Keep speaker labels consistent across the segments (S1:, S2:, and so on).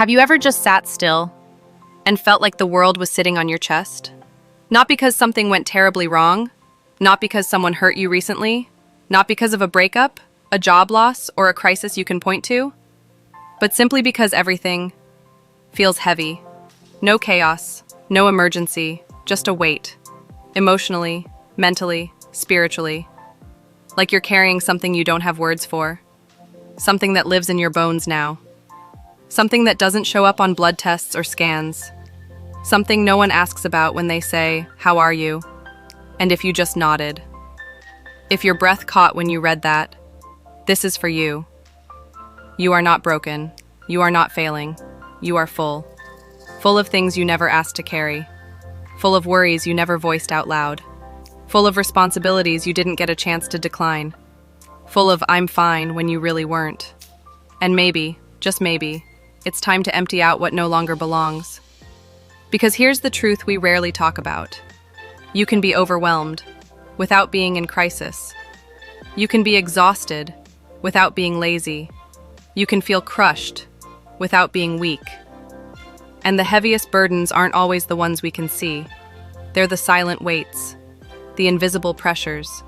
S1: Have you ever just sat still and felt like the world was sitting on your chest? Not because something went terribly wrong, not because someone hurt you recently, not because of a breakup, a job loss, or a crisis you can point to, but simply because everything feels heavy. No chaos, no emergency, just a weight. Emotionally, mentally, spiritually. Like you're carrying something you don't have words for. Something that lives in your bones now. Something that doesn't show up on blood tests or scans. Something no one asks about when they say, "How are you?" And if you just nodded. If your breath caught when you read that, this is for you. You are not broken. You are not failing. You are full. Full of things you never asked to carry. Full of worries you never voiced out loud. Full of responsibilities you didn't get a chance to decline. Full of "I'm fine" when you really weren't. And maybe, just maybe, it's time to empty out what no longer belongs. Because here's the truth we rarely talk about. You can be overwhelmed without being in crisis. You can be exhausted without being lazy. You can feel crushed without being weak. And the heaviest burdens aren't always the ones we can see. They're the silent weights, the invisible pressures,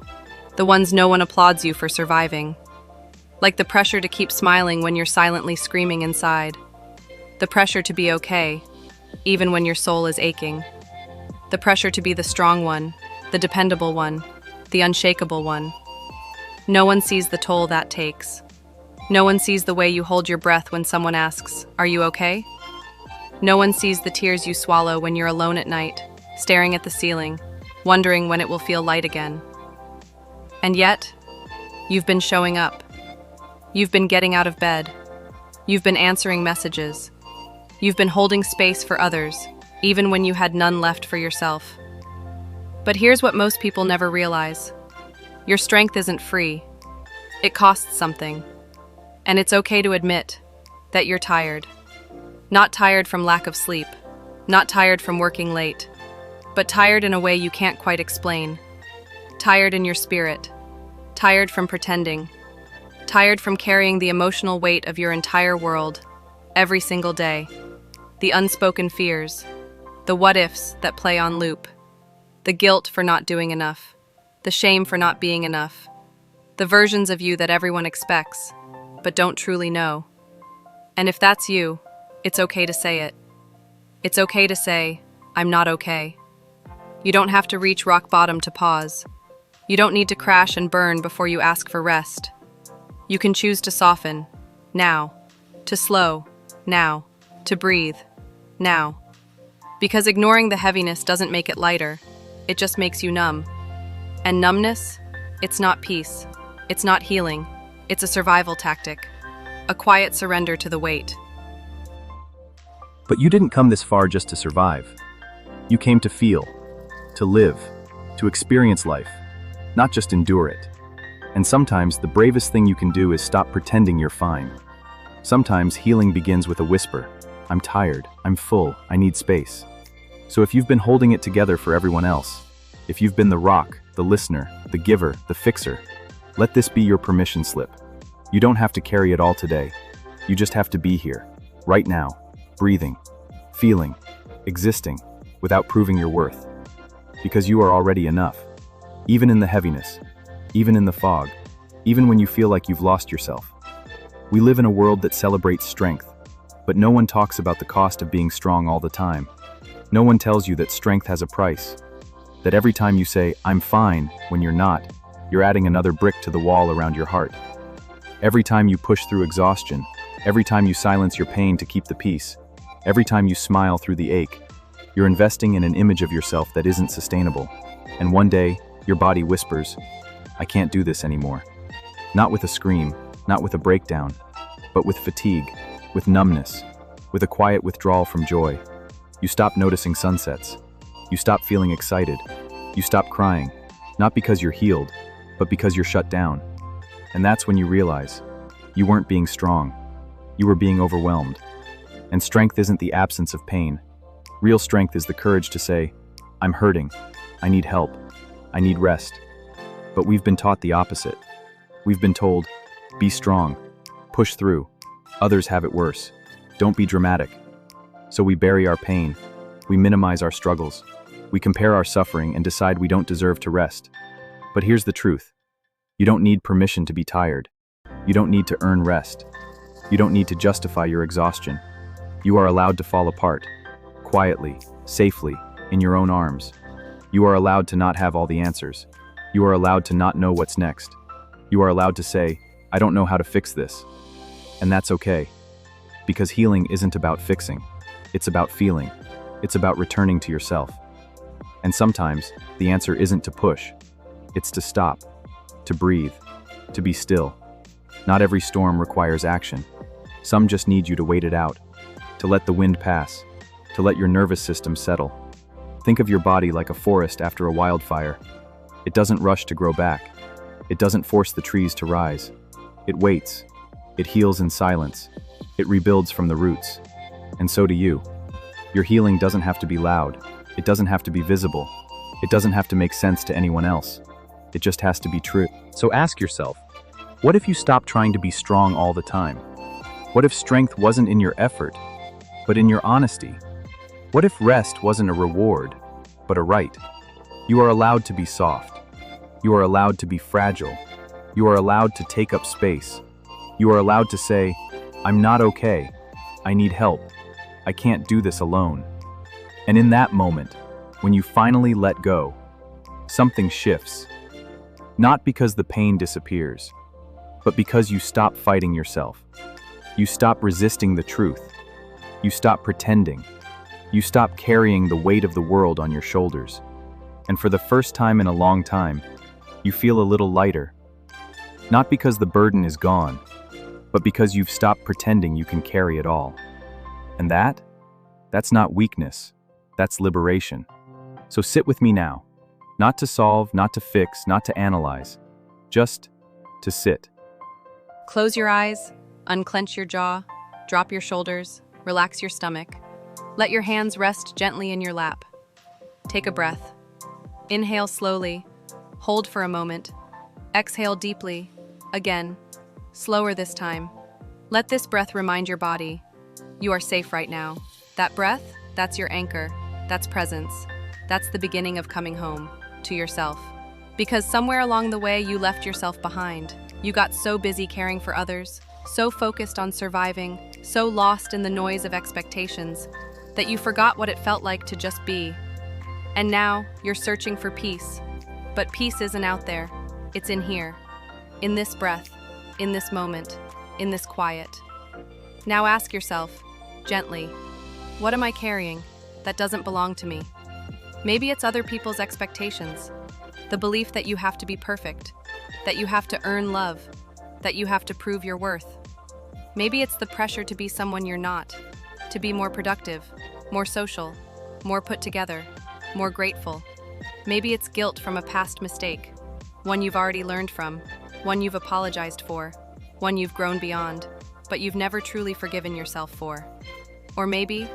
S1: the ones no one applauds you for surviving. Like the pressure to keep smiling when you're silently screaming inside. The pressure to be okay, even when your soul is aching. The pressure to be the strong one, the dependable one, the unshakable one. No one sees the toll that takes. No one sees the way you hold your breath when someone asks, "Are you okay?" No one sees the tears you swallow when you're alone at night, staring at the ceiling, wondering when it will feel light again. And yet, you've been showing up. You've been getting out of bed. You've been answering messages. You've been holding space for others, even when you had none left for yourself. But here's what most people never realize. Your strength isn't free. It costs something. And it's okay to admit that you're tired. Not tired from lack of sleep. Not tired from working late. But tired in a way you can't quite explain. Tired in your spirit. Tired from pretending. Tired from carrying the emotional weight of your entire world every single day. The unspoken fears. The what-ifs that play on loop. The guilt for not doing enough. The shame for not being enough. The versions of you that everyone expects, but don't truly know. And if that's you, it's okay to say it. It's okay to say, "I'm not okay." You don't have to reach rock bottom to pause. You don't need to crash and burn before you ask for rest. You can choose to soften, now. To slow, now. To breathe, now. Because ignoring the heaviness doesn't make it lighter, it just makes you numb. And numbness, it's not peace. It's not healing. It's a survival tactic. A quiet surrender to the weight.
S2: But you didn't come this far just to survive. You came to feel, to live, to experience life, not just endure it. And sometimes the bravest thing you can do is stop pretending you're fine. Sometimes healing begins with a whisper. "I'm tired, I'm full, I need space." So if you've been holding it together for everyone else, if you've been the rock, the listener, the giver, the fixer, let this be your permission slip. You don't have to carry it all today. You just have to be here, right now, breathing, feeling, existing, without proving your worth. Because you are already enough. Even in the heaviness, even in the fog, even when you feel like you've lost yourself. We live in a world that celebrates strength, but no one talks about the cost of being strong all the time. No one tells you that strength has a price. That every time you say, "I'm fine," when you're not, you're adding another brick to the wall around your heart. Every time you push through exhaustion, every time you silence your pain to keep the peace, every time you smile through the ache, you're investing in an image of yourself that isn't sustainable. And one day, your body whispers, "I can't do this anymore." Not with a scream, not with a breakdown, but with fatigue, with numbness, with a quiet withdrawal from joy. You stop noticing sunsets. You stop feeling excited. You stop crying, not because you're healed, but because you're shut down. And that's when you realize you weren't being strong. You were being overwhelmed. And strength isn't the absence of pain. Real strength is the courage to say, "I'm hurting. I need help. I need rest." But we've been taught the opposite. We've been told, "Be strong. Push through. Others have it worse." Don't be dramatic. So we bury our pain. We minimize our struggles. We compare our suffering and decide we don't deserve to rest. But here's the truth. You don't need permission to be tired. You don't need to earn rest. You don't need to justify your exhaustion. You are allowed to fall apart. Quietly, safely, in your own arms. You are allowed to not have all the answers. You are allowed to not know what's next. You are allowed to say, I don't know how to fix this. And that's okay. Because healing isn't about fixing. It's about feeling. It's about returning to yourself. And sometimes, the answer isn't to push. It's to stop, to breathe, to be still. Not every storm requires action. Some just need you to wait it out, to let the wind pass, to let your nervous system settle. Think of your body like a forest after a wildfire. It doesn't rush to grow back. It doesn't force the trees to rise. It waits. It heals in silence. It rebuilds from the roots. And so do you. Your healing doesn't have to be loud. It doesn't have to be visible. It doesn't have to make sense to anyone else. It just has to be true. So ask yourself, what if you stopped trying to be strong all the time? What if strength wasn't in your effort, but in your honesty? What if rest wasn't a reward, but a right? You are allowed to be soft. You are allowed to be fragile. You are allowed to take up space. You are allowed to say, I'm not okay. I need help. I can't do this alone. And in that moment, when you finally let go, something shifts. Not because the pain disappears, but because you stop fighting yourself. You stop resisting the truth. You stop pretending. You stop carrying the weight of the world on your shoulders. And for the first time in a long time, you feel a little lighter. Not because the burden is gone, but because you've stopped pretending you can carry it all. And that's not weakness, that's liberation. So sit with me now, not to solve, not to fix, not to analyze, just to sit.
S1: Close your eyes, unclench your jaw, drop your shoulders, relax your stomach. Let your hands rest gently in your lap. Take a breath. Inhale slowly, hold for a moment. Exhale deeply, again, slower this time. Let this breath remind your body, you are safe right now. That breath, that's your anchor, that's presence. That's the beginning of coming home, to yourself. Because somewhere along the way you left yourself behind. You got so busy caring for others, so focused on surviving, so lost in the noise of expectations, that you forgot what it felt like to just be. And now, you're searching for peace. But peace isn't out there, it's in here. In this breath, in this moment, in this quiet. Now ask yourself, gently, what am I carrying that doesn't belong to me? Maybe it's other people's expectations, the belief that you have to be perfect, that you have to earn love, that you have to prove your worth. Maybe it's the pressure to be someone you're not, to be more productive, more social, more put together, more grateful. Maybe it's guilt from a past mistake, one you've already learned from, one you've apologized for, one you've grown beyond, but you've never truly forgiven yourself for. Or maybe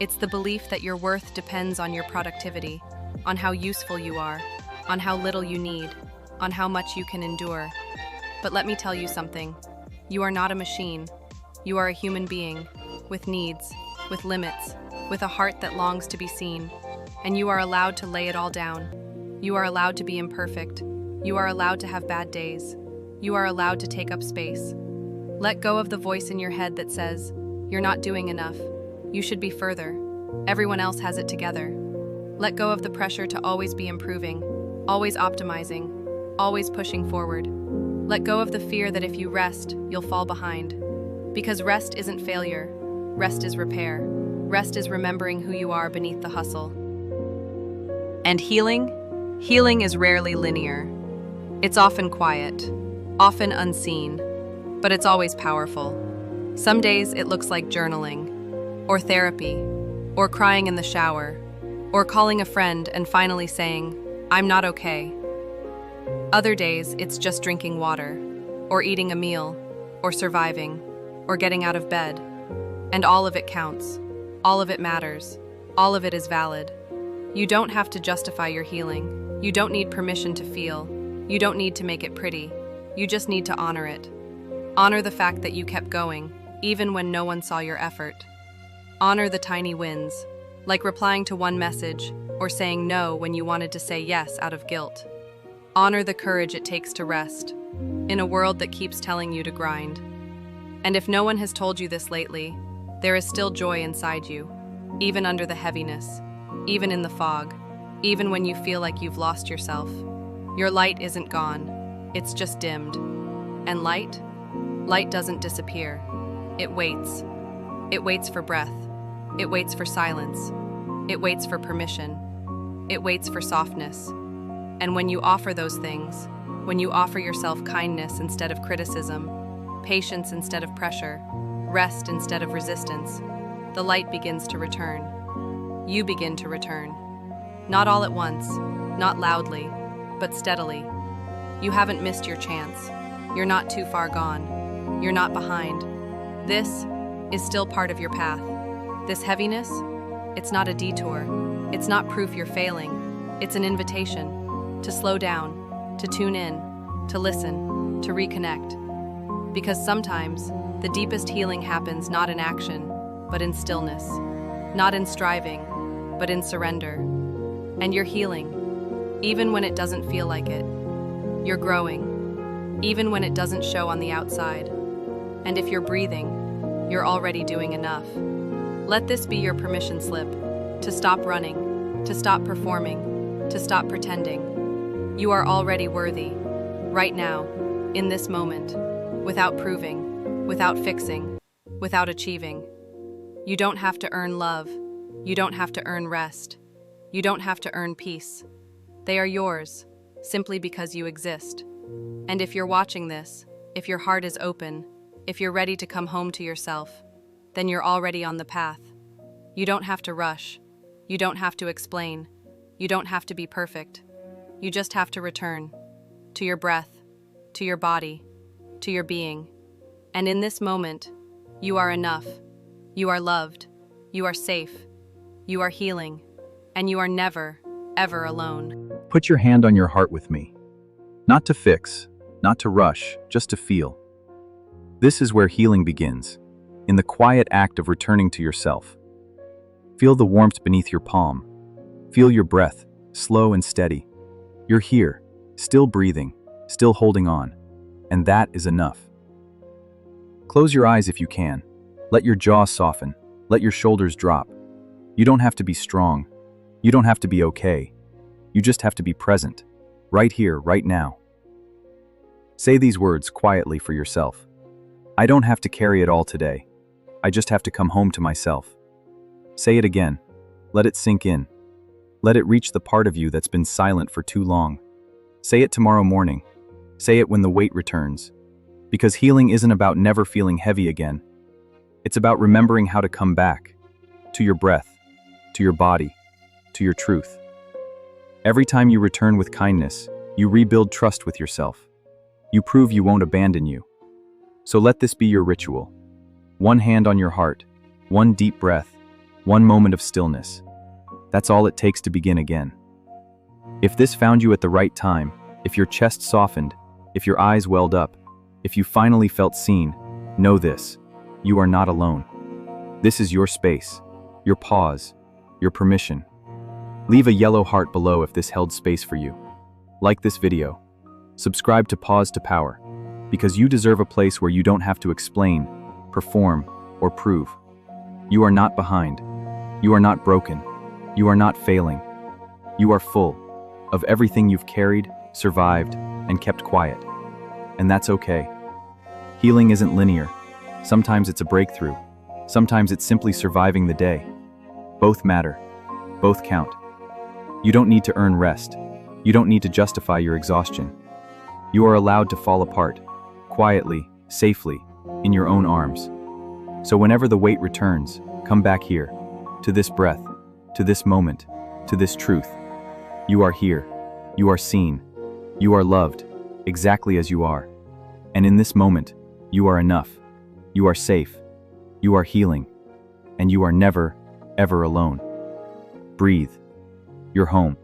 S1: it's the belief that your worth depends on your productivity, on how useful you are, on how little you need, on how much you can endure. But let me tell you something. You are not a machine. You are a human being, with needs, with limits, with a heart that longs to be seen. And you are allowed to lay it all down. You are allowed to be imperfect. You are allowed to have bad days. You are allowed to take up space. Let go of the voice in your head that says, you're not doing enough. You should be further. Everyone else has it together. Let go of the pressure to always be improving, always optimizing, always pushing forward. Let go of the fear that if you rest, you'll fall behind. Because rest isn't failure. Rest is repair. Rest is remembering who you are beneath the hustle. And healing? Healing is rarely linear. It's often quiet, often unseen, but it's always powerful. Some days it looks like journaling, or therapy, or crying in the shower, or calling a friend and finally saying, I'm not okay. Other days it's just drinking water, or eating a meal, or surviving, or getting out of bed. And all of it counts. All of it matters. All of it is valid. You don't have to justify your healing. You don't need permission to feel. You don't need to make it pretty. You just need to honor it. Honor the fact that you kept going, even when no one saw your effort. Honor the tiny wins, like replying to one message or saying no when you wanted to say yes out of guilt. Honor the courage it takes to rest, in a world that keeps telling you to grind. And if no one has told you this lately, there is still joy inside you, even under the heaviness, even in the fog, even when you feel like you've lost yourself. Your light isn't gone, it's just dimmed. And light doesn't disappear. It waits. It waits for breath. It waits for silence. It waits for permission. It waits for softness. And when you offer those things, when you offer yourself kindness instead of criticism, patience instead of pressure, rest instead of resistance, the light begins to return. You begin to return. Not all at once, not loudly, but steadily. You haven't missed your chance. You're not too far gone. You're not behind. This is still part of your path. This heaviness, it's not a detour. It's not proof you're failing. It's an invitation to slow down, to tune in, to listen, to reconnect. Because sometimes the deepest healing happens not in action, but in stillness. Not in striving, but in surrender. And you're healing, even when it doesn't feel like it. You're growing, even when it doesn't show on the outside. And if you're breathing, you're already doing enough. Let this be your permission slip to stop running, to stop performing, to stop pretending. You are already worthy, right now, in this moment, without proving, without fixing, without achieving. You don't have to earn love. You don't have to earn rest. You don't have to earn peace. They are yours, simply because you exist. And if you're watching this, if your heart is open, if you're ready to come home to yourself, then you're already on the path. You don't have to rush. You don't have to explain. You don't have to be perfect. You just have to return to your breath, to your body, to your being. And in this moment, you are enough. You are loved. You are safe. You are healing. And you are never, ever alone.
S2: Put your hand on your heart with me. Not to fix, not to rush, just to feel. This is where healing begins, in the quiet act of returning to yourself. Feel the warmth beneath your palm. Feel your breath, slow and steady. You're here, still breathing, still holding on, and that is enough. Close your eyes if you can. Let your jaw soften. Let your shoulders drop. You don't have to be strong. You don't have to be okay. You just have to be present, right here, right now. Say these words quietly for yourself. I don't have to carry it all today. I just have to come home to myself. Say it again. Let it sink in. Let it reach the part of you that's been silent for too long. Say it tomorrow morning. Say it when the weight returns. Because healing isn't about never feeling heavy again. It's about remembering how to come back. To your breath, to your body, to your truth. Every time you return with kindness, you rebuild trust with yourself. You prove you won't abandon you. So let this be your ritual. One hand on your heart, one deep breath, one moment of stillness. That's all it takes to begin again. If this found you at the right time, if your chest softened, if your eyes welled up, if you finally felt seen, know this: you are not alone. This is your space, your pause, your permission. Leave a yellow heart below if this held space for you. Like this video. Subscribe to PauseToPower, because you deserve a place where you don't have to explain, perform, or prove. You are not behind. You are not broken. You are not failing. You are full of everything you've carried, survived, and kept quiet. And that's okay. Healing isn't linear. Sometimes it's a breakthrough. Sometimes it's simply surviving the day. Both matter. Both count. You don't need to earn rest. You don't need to justify your exhaustion. You are allowed to fall apart, quietly, safely, in your own arms. So whenever the weight returns, come back here, to this breath, to this moment, to this truth. You are here. You are seen. You are loved, exactly as you are. And in this moment, you are enough. You are safe. You are healing. And you are never, ever alone. Breathe. You're home.